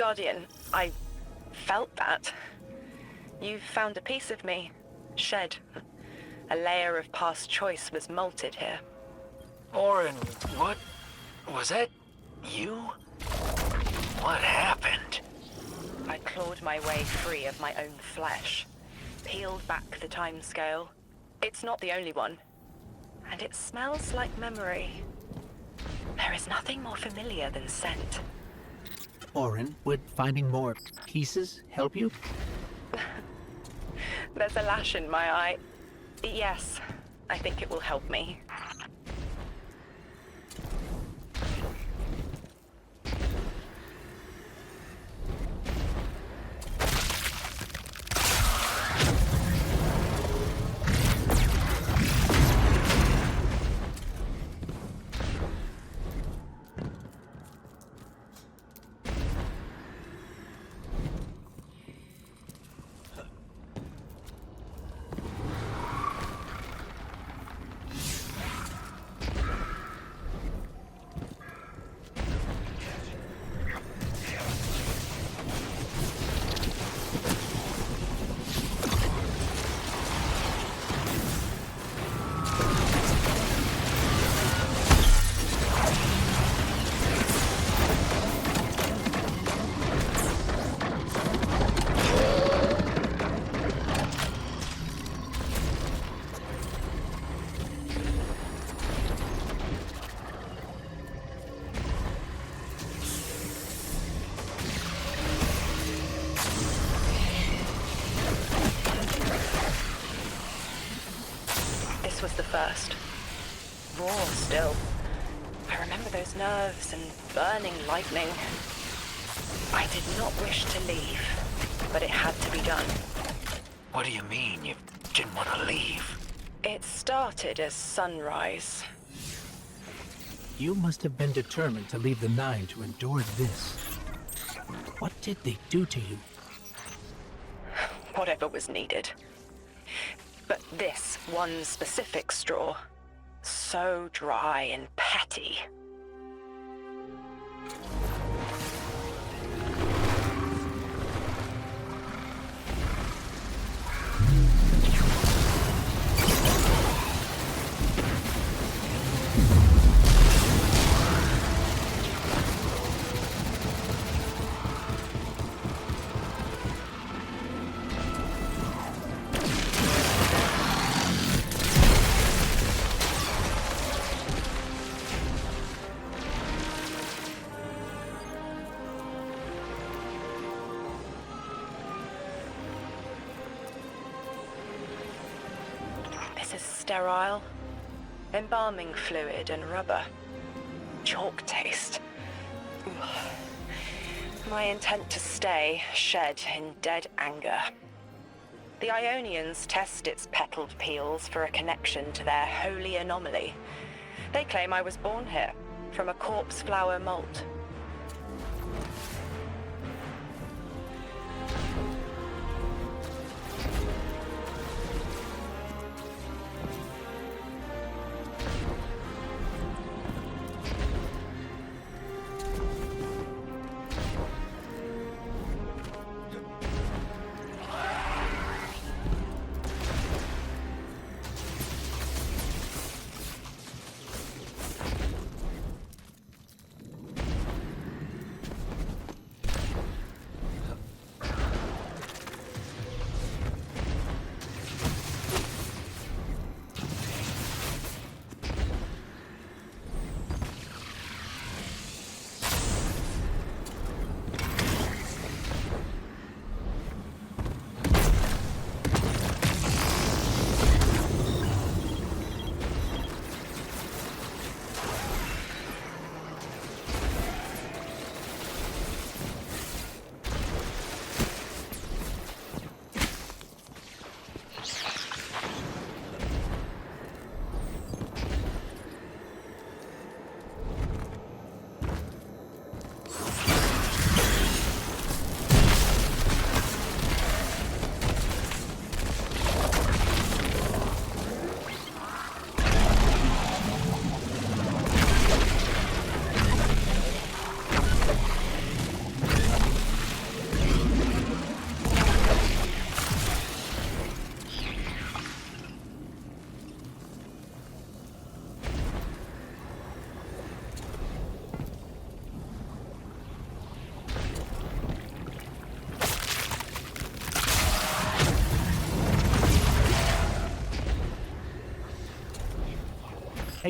Guardian, I felt that. You found a piece of me, shed. A layer of past choice was molted here. Orin, what? Was that you? What happened? I clawed my way free of my own flesh, peeled back the time scale. It's not the only one. And it smells like memory. There is nothing more familiar than scent. Orin, would finding more pieces help you? There's a lash in my eye. Yes, I think it will help me. Was the first. Raw still. I remember those nerves and burning lightning. I did not wish to leave, but it had to be done. What do you mean you didn't want to leave? It started as sunrise. You must have been determined to leave the Nine to endure this. What did they do to you? Whatever was needed. But this one specific straw, so dry and petty. Sterile, embalming fluid and rubber, chalk taste. My intent to stay shed in dead anger. The Ionians test its petaled peels for a connection to their holy anomaly. They claim I was born here, from a corpse flower molt.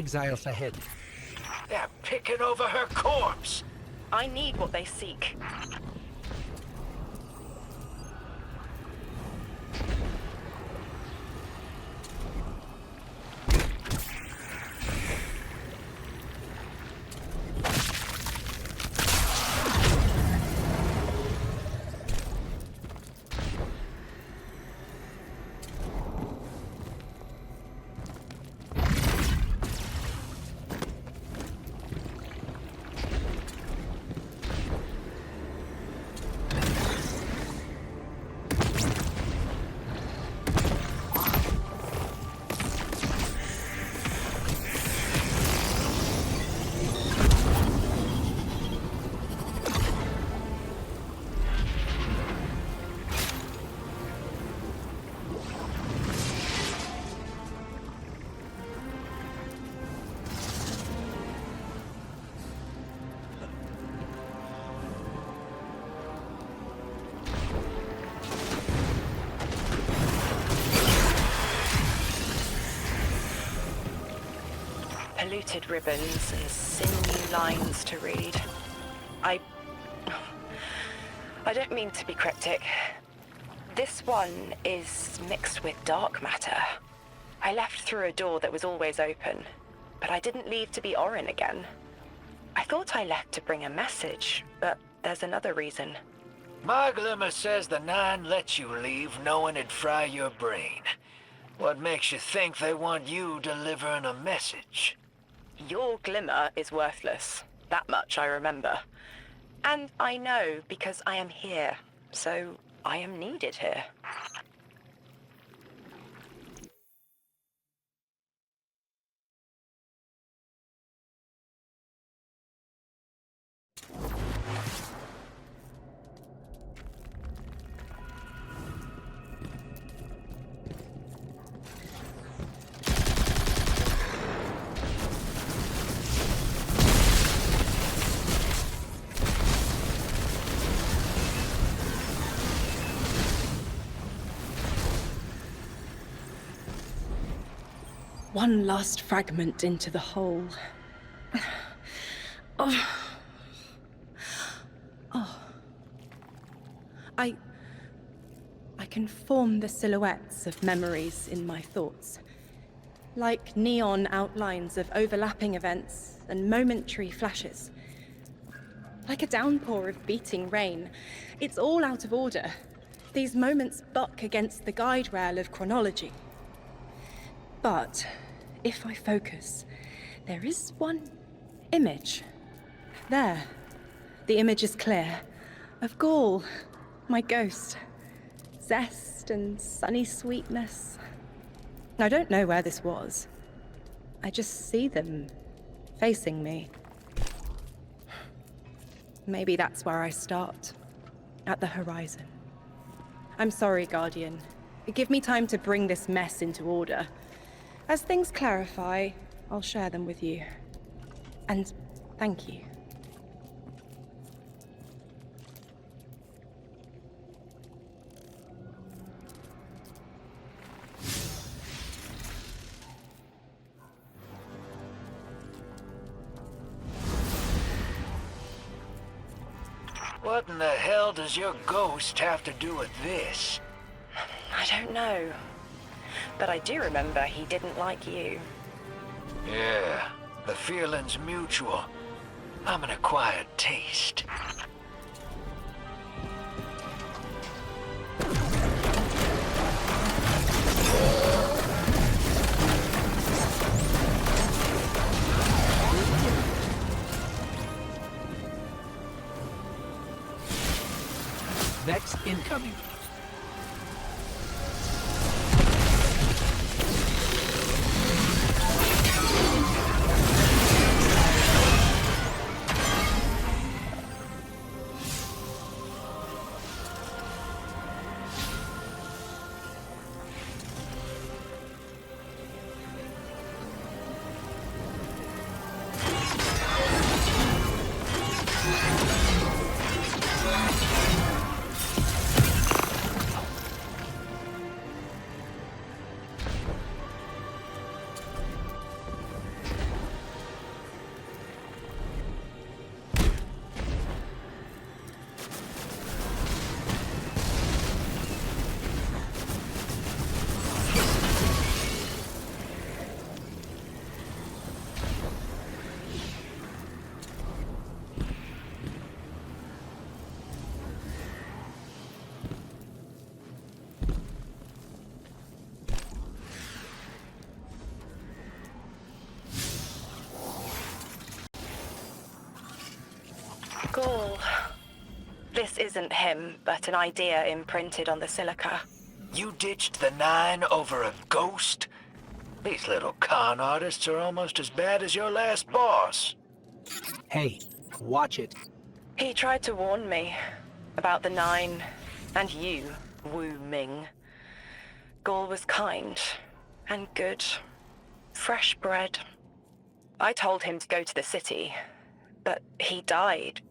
exiles ahead. They're picking over her corpse. I need what they seek. Polluted ribbons and sinewy lines to read. I don't mean to be cryptic. This one is mixed with dark matter. I left through a door that was always open, but I didn't leave to be Orin again. I thought I left to bring a message, but there's another reason. My glimmer says the Nine let you leave knowing it'd fry your brain. What makes you think they want you delivering a message? Your glimmer is worthless. That much I remember. And I know because I am here, so I am needed here. One last fragment into the hole. Oh. I can form the silhouettes of memories in my thoughts. Like neon outlines of overlapping events and momentary flashes. Like a downpour of beating rain. It's all out of order. These moments buck against the guide rail of chronology. But if I focus, there is one image. There. The image is clear. Of Gaul, my ghost. Zest and sunny sweetness. I don't know where this was. I just see them facing me. Maybe that's where I start. At the horizon. I'm sorry, Guardian. Give me time to bring this mess into order. As things clarify, I'll share them with you. And thank you. What in the hell does your ghost have to do with this? I don't know. But I do remember he didn't like you. Yeah, the feeling's mutual. I'm an acquired taste. Vex incoming. Gaul. This isn't him, but an idea imprinted on the silica. You ditched the Nine over a ghost? These little con artists are almost as bad as your last boss. Hey, watch it. He tried to warn me about the Nine, and you, Wu Ming. Gaul was kind and good, fresh bred. I told him to go to the city, but he died.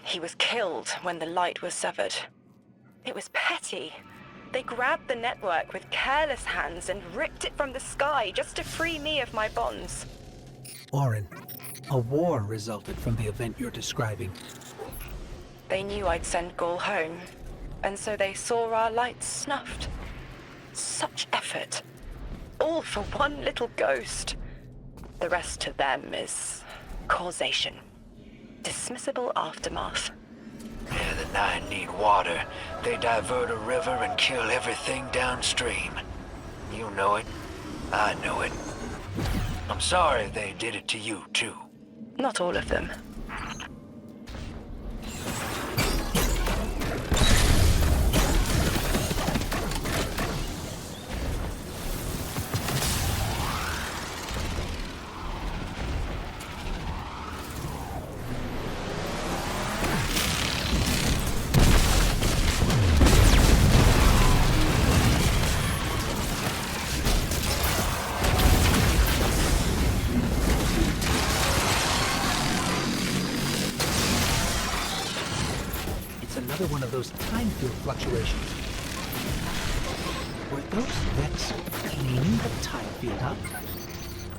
He was killed when the light was severed. It was petty. They grabbed the network with careless hands and ripped it from the sky just to free me of my bonds. Orin, a war resulted from the event you're describing. They knew I'd send Gaul home, and so they saw our lights snuffed. Such effort. All for one little ghost. The rest to them is causation. Dismissible aftermath. Yeah, the Nine need water. They divert a river and kill everything downstream. You know it. I know it. I'm sorry they did it to you, too. Not all of them. Another one of those time field fluctuations. Were those Vex cleaning the time field up?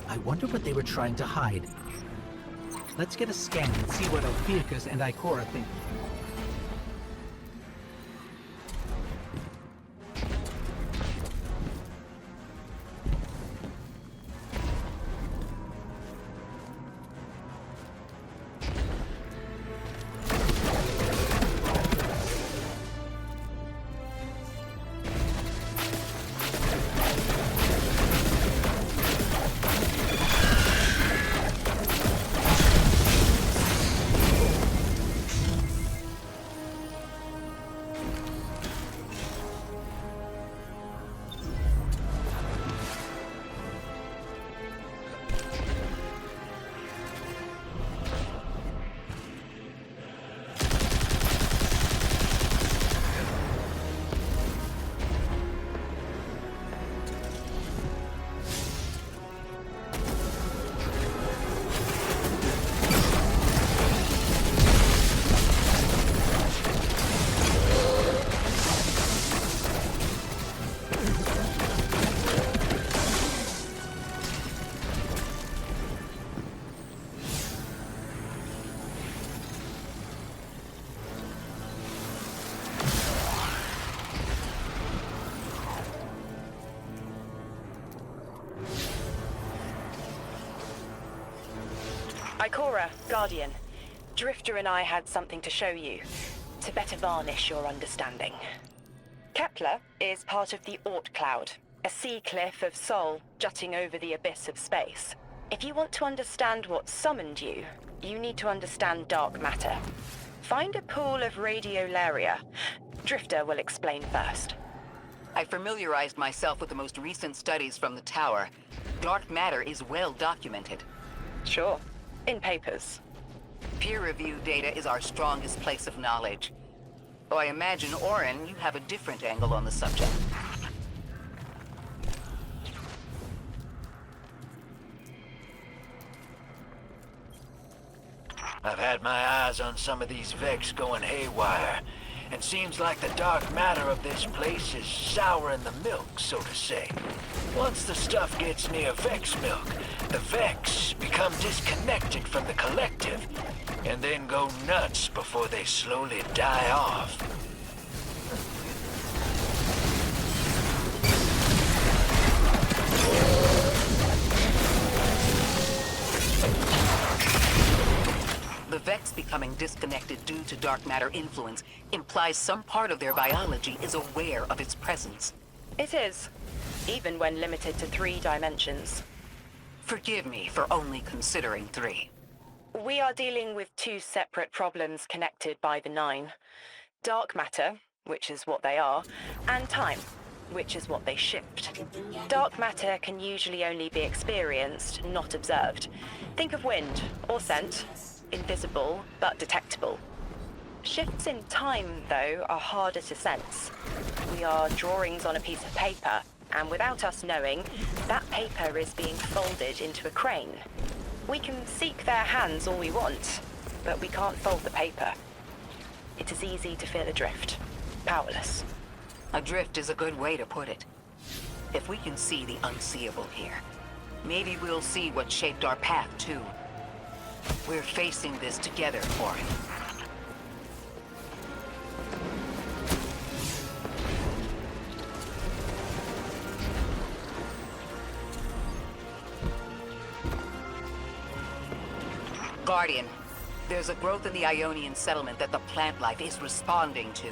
I wonder what they were trying to hide. Let's get a scan and see what Ophiuchus and Ikora think. Ikora, Guardian. Drifter and I had something to show you, to better varnish your understanding. Kepler is part of the Oort Cloud, a sea cliff of Sol jutting over the abyss of space. If you want to understand what summoned you, you need to understand dark matter. Find a pool of radiolaria. Drifter will explain first. I familiarized myself with the most recent studies from the tower. Dark matter is well documented. Sure. In papers. Peer-reviewed data is our strongest place of knowledge. Though I imagine, Orin, you have a different angle on the subject. I've had my eyes on some of these Vex going haywire, and seems like the dark matter of this place is souring the milk, so to say. Once the stuff gets near Vex milk, the Vex become disconnected from the collective, and then go nuts before they slowly die off. The Vex becoming disconnected due to dark matter influence implies some part of their biology is aware of its presence. It is, even when limited to 3 dimensions. Forgive me for only considering 3. We are dealing with two separate problems connected by the Nine. Dark matter, which is what they are, and time, which is what they shift. Dark matter can usually only be experienced, not observed. Think of wind, or scent, invisible but detectable. Shifts in time, though, are harder to sense. We are drawings on a piece of paper, and without us knowing, that paper is being folded into a crane. We can seek their hands all we want, but we can't fold the paper. It is easy to feel adrift, powerless. Adrift is a good way to put it. If we can see the unseeable here, maybe we'll see what shaped our path, too. We're facing this together, Orin. Guardian, there's a growth in the Ionian settlement that the plant life is responding to.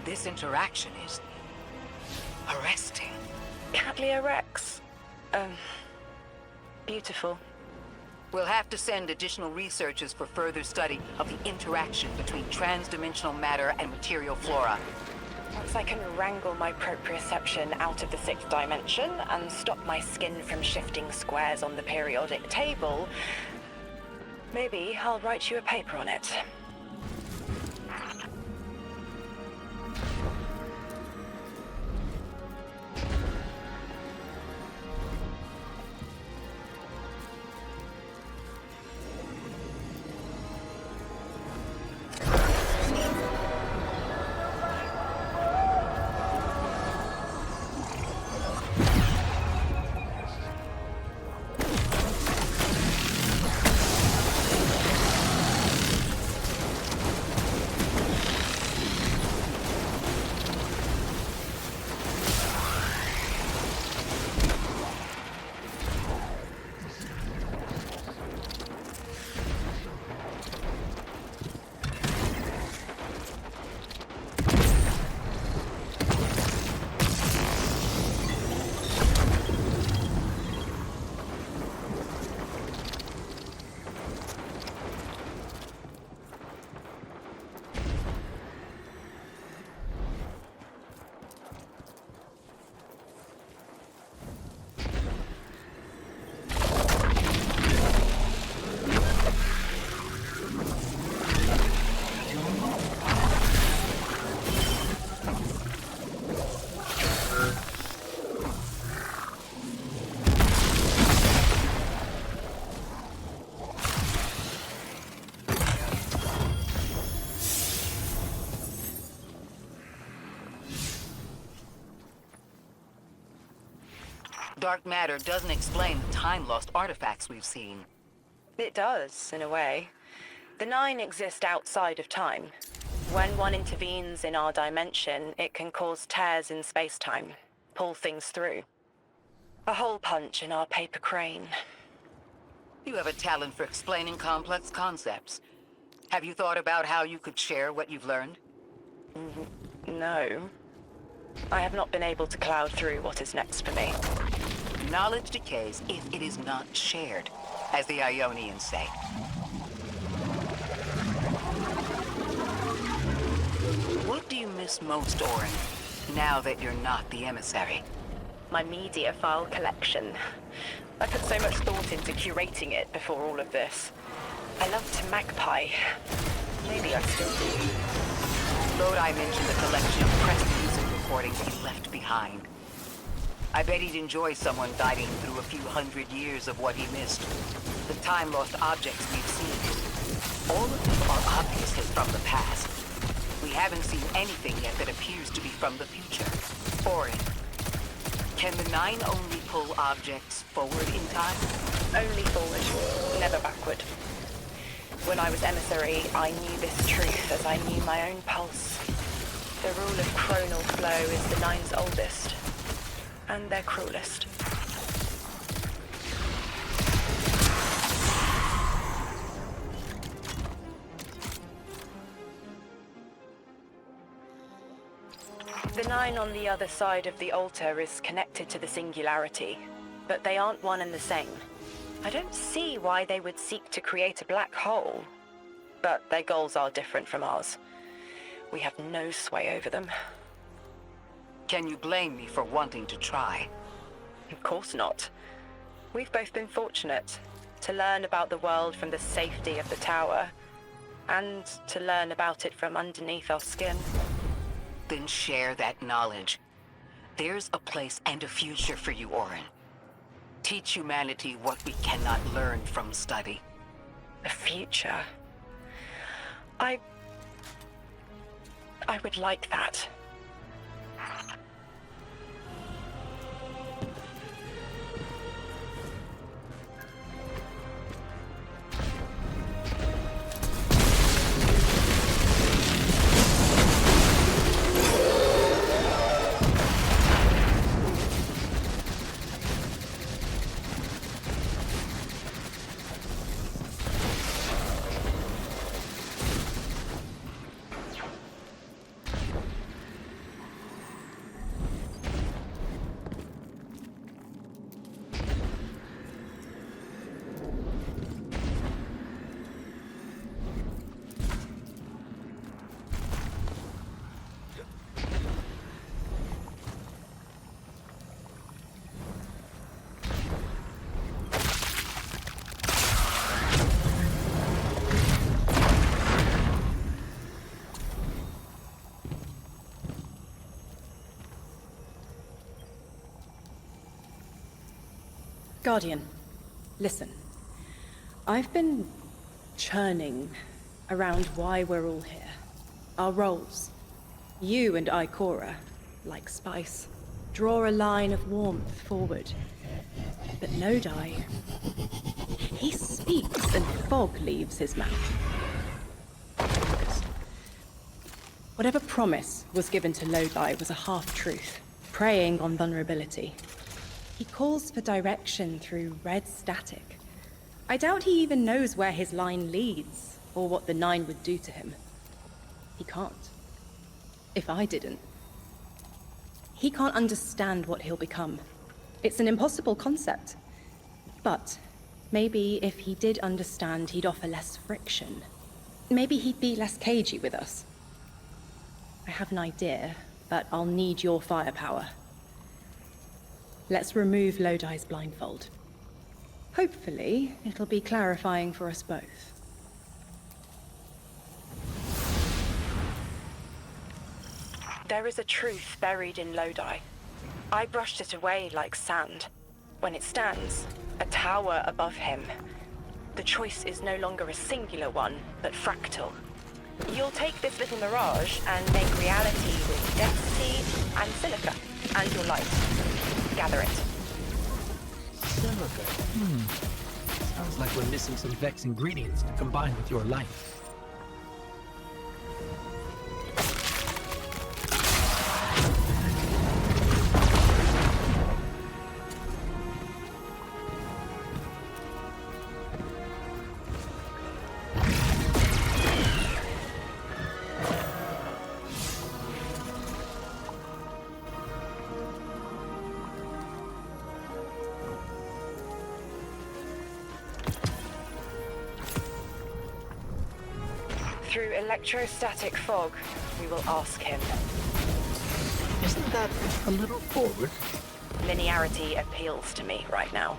This interaction is arresting. Catlia Rex. Beautiful. We'll have to send additional researchers for further study of the interaction between transdimensional matter and material flora. Once I can wrangle my proprioception out of the sixth dimension and stop my skin from shifting squares on the periodic table, maybe I'll write you a paper on it. Dark matter doesn't explain the time-lost artifacts we've seen. It does, in a way. The Nine exist outside of time. When one intervenes in our dimension, it can cause tears in space-time, pull things through. A hole punch in our paper crane. You have a talent for explaining complex concepts. Have you thought about how you could share what you've learned? No. I have not been able to cloud through what is next for me. Knowledge decays if it is not shared, as the Ionians say. What do you miss most, Orin, now that you're not the emissary? My media file collection. I put so much thought into curating it before all of this. I loved to magpie. Maybe I still do. Lodi mentioned the collection of pressed music recordings he left behind. I bet he'd enjoy someone guiding him through a few hundred years of what he missed. The time-lost objects we've seen. All of them are obviously from the past. We haven't seen anything yet that appears to be from the future. Orin, can the Nine only pull objects forward in time? Only forward, never backward. When I was emissary, I knew this truth as I knew my own pulse. The rule of chronal flow is the Nine's oldest, and their cruelest. The Nine on the other side of the altar is connected to the singularity, but they aren't one and the same. I don't see why they would seek to create a black hole. But their goals are different from ours. We have no sway over them. Can you blame me for wanting to try? Of course not. We've both been fortunate to learn about the world from the safety of the tower, and to learn about it from underneath our skin. Then share that knowledge. There's a place and a future for you, Orin. Teach humanity what we cannot learn from study. A future? I would like that. Guardian, listen. I've been churning around why we're all here. Our roles. You and I, Cora, like spice, draw a line of warmth forward. But Lodi, he speaks and fog leaves his mouth. Whatever promise was given to Lodi was a half-truth, preying on vulnerability. He calls for direction through red static. I doubt he even knows where his line leads, or what the Nine would do to him. He can't. If I didn't. He can't understand what he'll become. It's an impossible concept. But maybe if he did understand, he'd offer less friction. Maybe he'd be less cagey with us. I have an idea, but I'll need your firepower. Let's remove Lodi's blindfold. Hopefully, it'll be clarifying for us both. There is a truth buried in Lodi. I brushed it away like sand. When it stands, a tower above him, the choice is no longer a singular one, but fractal. You'll take this little mirage and make reality with density and silica, and your light. Gather it. Silica. Sounds like we're missing some Vex ingredients to combine with your life. Through electrostatic fog, we will ask him. Isn't that a little forward? Linearity appeals to me right now.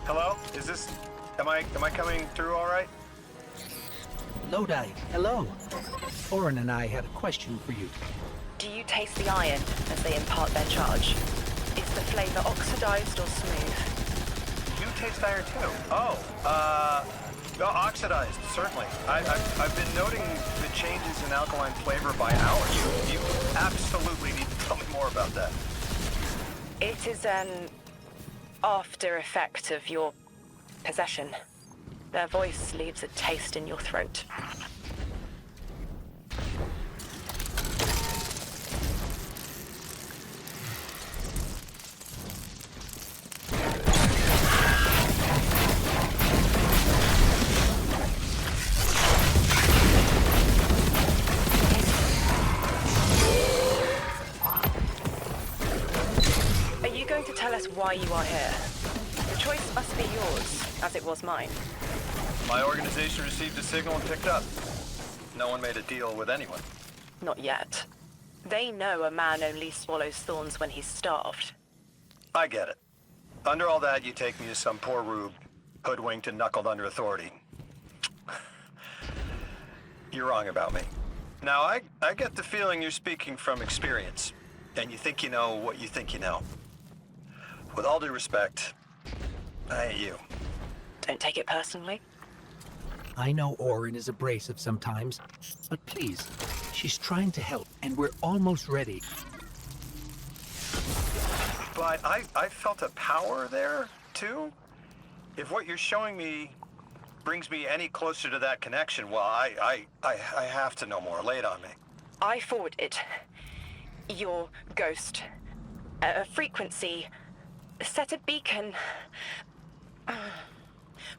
Hello? Am I coming through all right? Lodi, hello. Orin and I had a question for you. Do you taste the iron as they impart their charge? Is the flavor oxidized or smooth? You taste iron too. Oxidized, certainly. I've been noting the changes in alkaline flavor by hours. You absolutely need to tell me more about that. It is an after effect of your possession. Their voice leaves a taste in your throat. why you are here. The choice must be yours, as it was mine. My organization received a signal and picked up. No one made a deal with anyone. Not yet. They know a man only swallows thorns when he's starved. I get it. Under all that, you take me as some poor rube, hoodwinked and knuckled under authority. You're wrong about me. Now, I get the feeling you're speaking from experience, and you think you know what you think you know. With all due respect, I ain't you. Don't take it personally. I know Orin is abrasive sometimes, but please, she's trying to help, and we're almost ready. But I felt a power there, too. If what you're showing me brings me any closer to that connection, well, I have to know more. Lay it on me. I forwarded your ghost. A frequency. Set a beacon.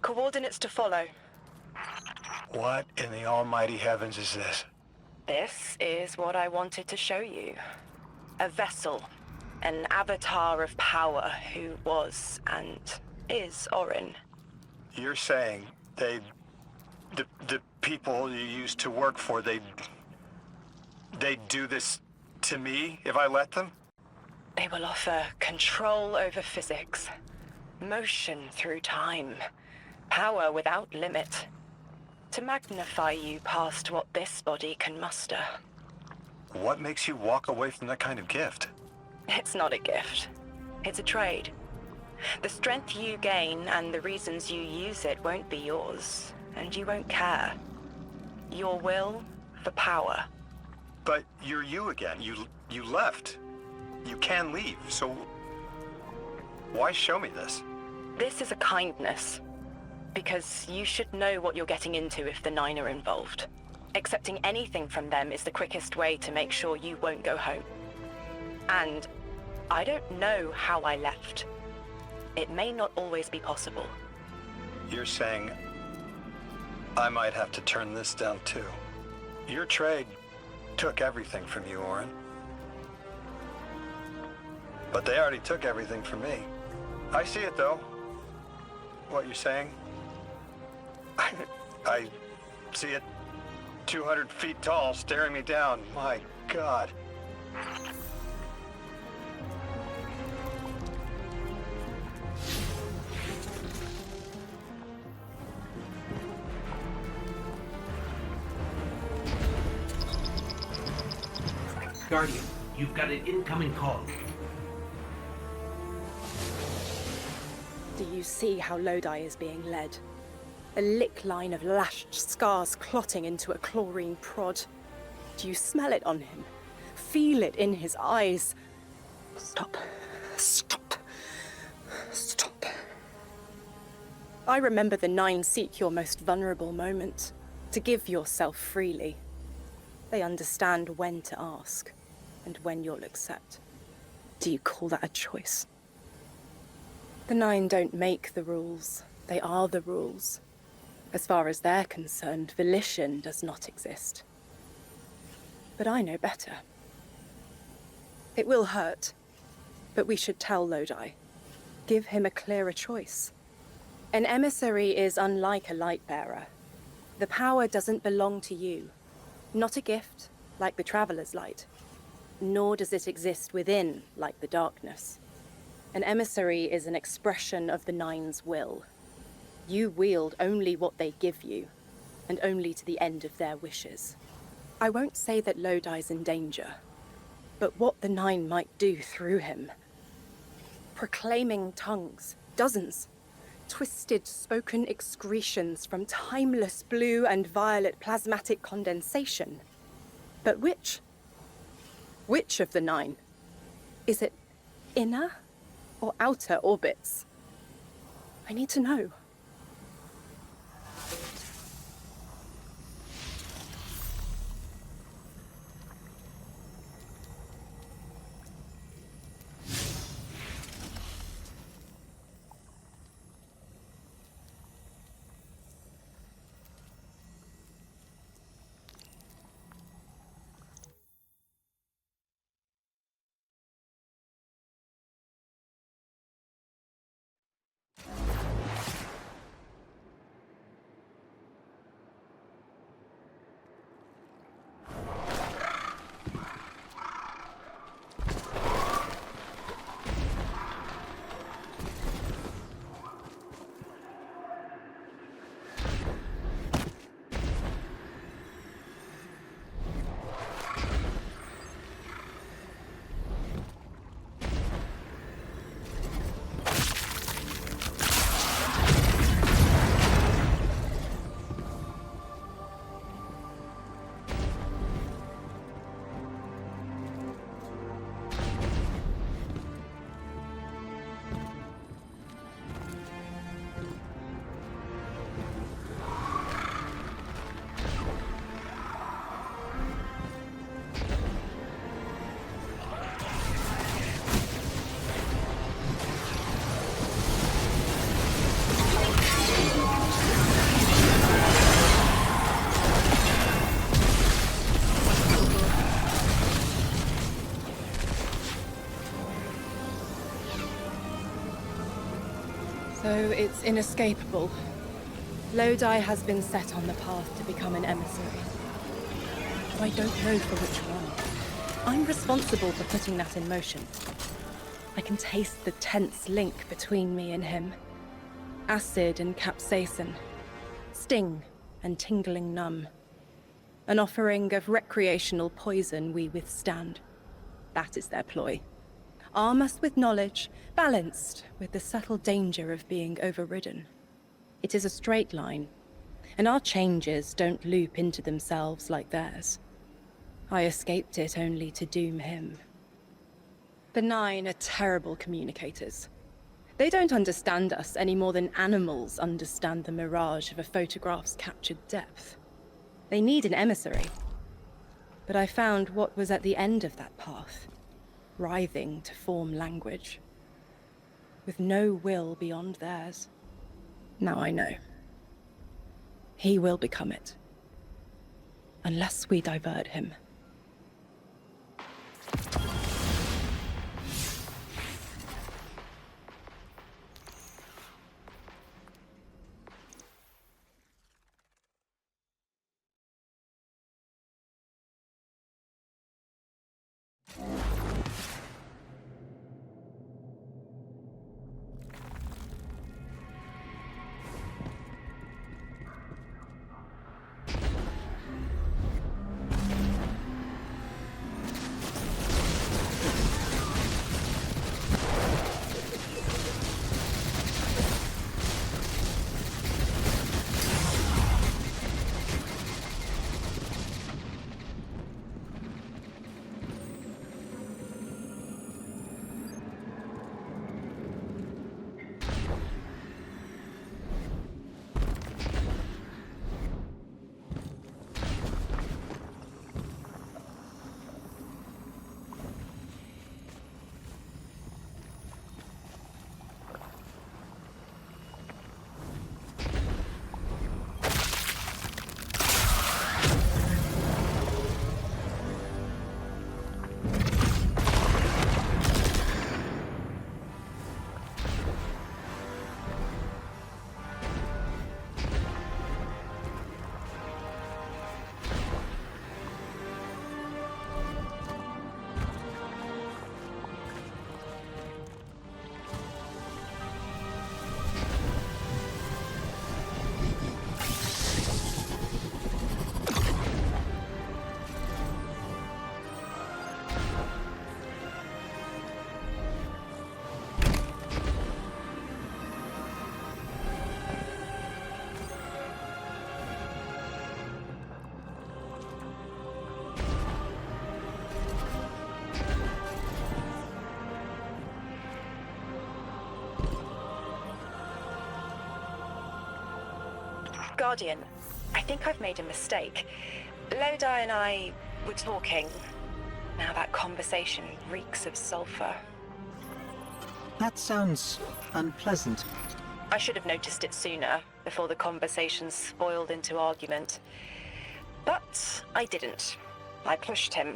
Coordinates to follow. What in the almighty heavens is this? This is what I wanted to show you. A vessel. An avatar of power who was and is Orin. You're saying the people you used to work for, they'd do this to me if I let them? They will offer control over physics, motion through time, power without limit, to magnify you past what this body can muster. What makes you walk away from that kind of gift? It's not a gift. It's a trade. The strength you gain and the reasons you use it won't be yours, and you won't care. Your will for power. But you're you again. You left. You can leave, so why show me this? This is a kindness, because you should know what you're getting into if the Nine are involved. Accepting anything from them is the quickest way to make sure you won't go home. And I don't know how I left. It may not always be possible. You're saying I might have to turn this down too. Your trade took everything from you, Orin. But they already took everything from me. I see it though. What you're saying. I see it 200 feet tall staring me down. My God. Guardian, you've got an incoming call. Do you see how Lodi is being led? A lick line of lashed scars clotting into a chlorine prod. Do you smell it on him? Feel it in his eyes? Stop. Stop. Stop. I remember the Nine seek your most vulnerable moment, to give yourself freely. They understand when to ask, and when you'll accept. Do you call that a choice? The Nine don't make the rules. They are the rules. As far as they're concerned, volition does not exist. But I know better. It will hurt, but we should tell Lodi. Give him a clearer choice. An emissary is unlike a light bearer. The power doesn't belong to you. Not a gift, like the Traveler's Light. Nor does it exist within, like the darkness. An emissary is an expression of the Nine's will. You wield only what they give you, and only to the end of their wishes. I won't say that Lodi's in danger, but what the Nine might do through him. Proclaiming tongues, dozens. Twisted spoken excretions from timeless blue and violet plasmatic condensation. But which? Which of the Nine? Is it inner or outer orbits? I need to know. it's inescapable. Lodi has been set on the path to become an emissary. But I don't know for which one. I'm responsible for putting that in motion. I can taste the tense link between me and him. Acid and capsaicin. Sting and tingling numb. An offering of recreational poison we withstand. That is their ploy. Arm us with knowledge, balanced with the subtle danger of being overridden. It is a straight line, and our changes don't loop into themselves like theirs. I escaped it only to doom him. The Nine are terrible communicators. They don't understand us any more than animals understand the mirage of a photograph's captured depth. They need an emissary. But I found what was at the end of that path, writhing to form language, with no will beyond theirs. Now I know. He will become it. Unless we divert him. Guardian, I think I've made a mistake. Lodi and I were talking. Now that conversation reeks of sulfur. That sounds unpleasant. I should have noticed it sooner, before the conversation spoiled into argument. But I didn't. I pushed him,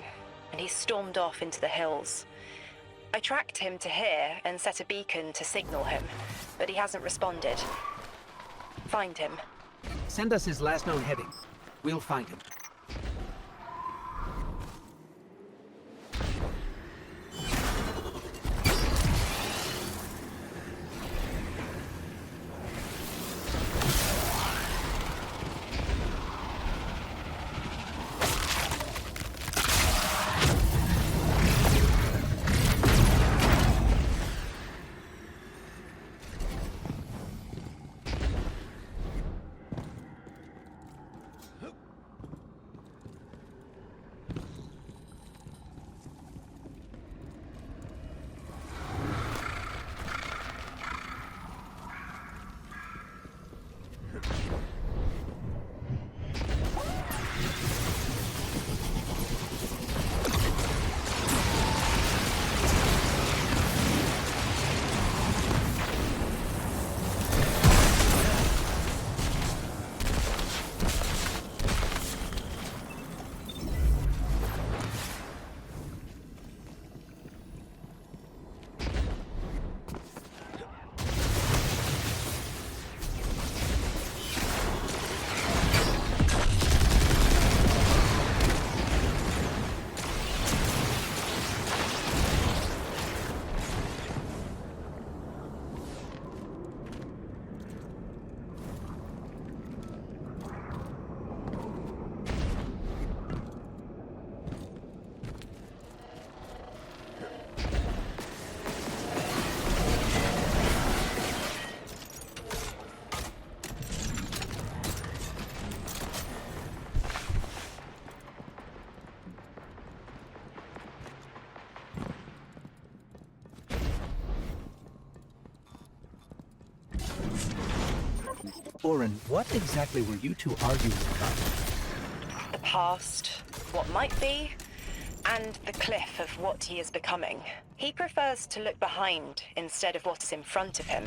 and he stormed off into the hills. I tracked him to here and set a beacon to signal him, but he hasn't responded. Find him. Send us his last known heading. We'll find him. Orin, what exactly were you two arguing about? The past, what might be, and the cliff of what he is becoming. He prefers to look behind instead of what is in front of him.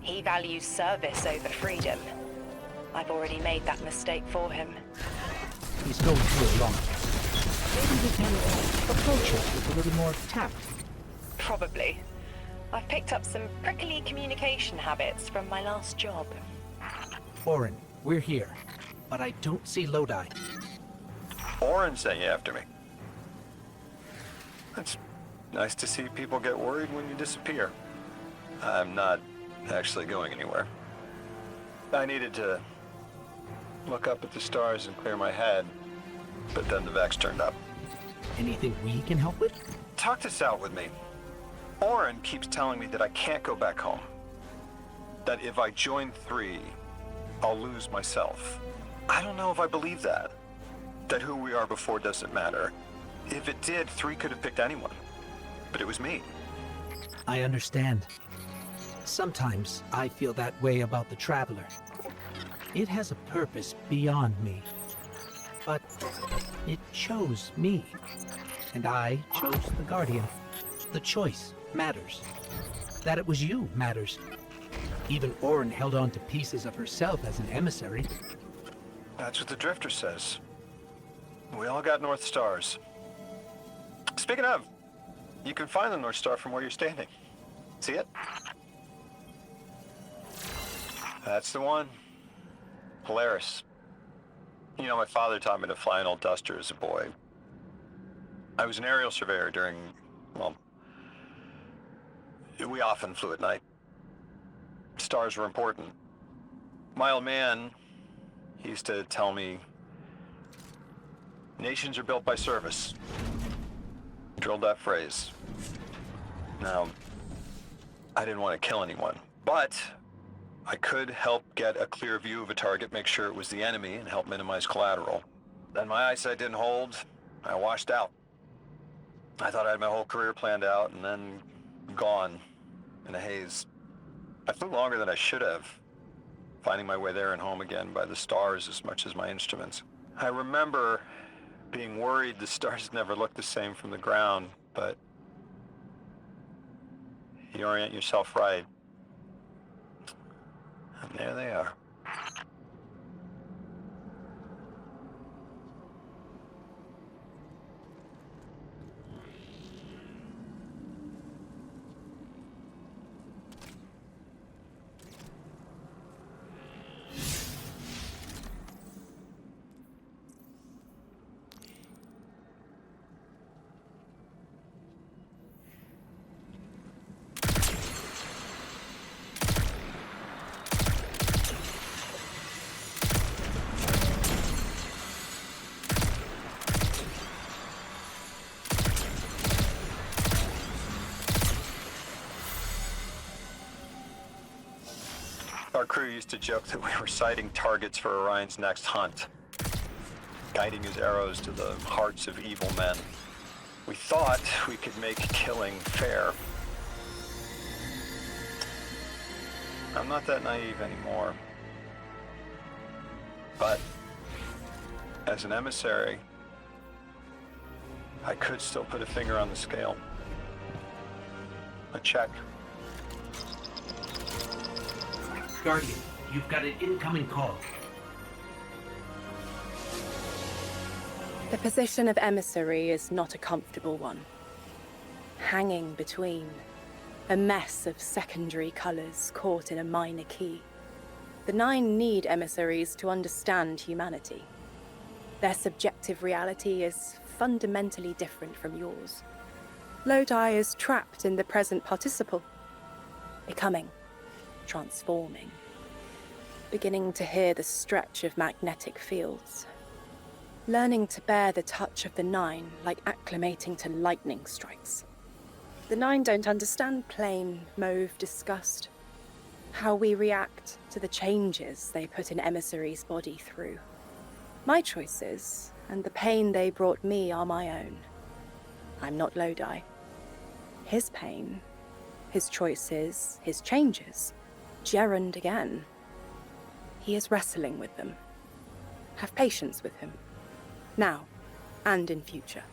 He values service over freedom. I've already made that mistake for him. He's going through it wrong. Maybe we can approach it with a little more tact. Probably. I've picked up some prickly communication habits from my last job. Orin, we're here, but I don't see Lodi. Orin sent you after me. It's nice to see people get worried when you disappear. I'm not actually going anywhere. I needed to look up at the stars and clear my head, but then the Vex turned up. Anything we can help with? Talk this out with me. Orin keeps telling me that I can't go back home. That if I join 3, I'll lose myself. I don't know if I believe that. That who we are before doesn't matter. If it did, 3 could have picked anyone. But it was me. I understand. Sometimes I feel that way about the Traveler. It has a purpose beyond me. But it chose me. And I chose the Guardian. The choice matters. That it was you matters. Even Orin held on to pieces of herself as an emissary. That's what the Drifter says. We all got North Stars. Speaking of, you can find the North Star from where you're standing. See it? That's the one. Polaris. You know, my father taught me to fly an old Duster as a boy. I was an aerial surveyor during, well, we often flew at night. Stars were important. My old man, he used to tell me, nations are built by service. Drilled that phrase. Now, I didn't want to kill anyone, but I could help get a clear view of a target, make sure it was the enemy, and help minimize collateral. Then my eyesight didn't hold. I washed out. I thought I had my whole career planned out, and then gone in a haze. I flew longer than I should have, finding my way there and home again by the stars as much as my instruments. I remember being worried the stars never looked the same from the ground, but you orient yourself right, and there they are. Our crew used to joke that we were sighting targets for Orion's next hunt, guiding his arrows to the hearts of evil men. We thought we could make killing fair. I'm not that naive anymore. But as an emissary, I could still put a finger on the scale. A check. Guardian, you've got an incoming call. The position of emissary is not a comfortable one. Hanging between, a mess of secondary colors caught in a minor key. The 9 need emissaries to understand humanity. Their subjective reality is fundamentally different from yours. Lodi is trapped in the present participle, becoming, transforming, beginning to hear the stretch of magnetic fields, learning to bear the touch of the 9 like acclimating to lightning strikes. The 9 don't understand plain, mauve disgust, how we react to the changes they put an emissary's body through. My choices and the pain they brought me are my own. I'm not Lodi. His pain, his choices, his changes, gerund again. He is wrestling with them. Have patience with him. Now, and in future.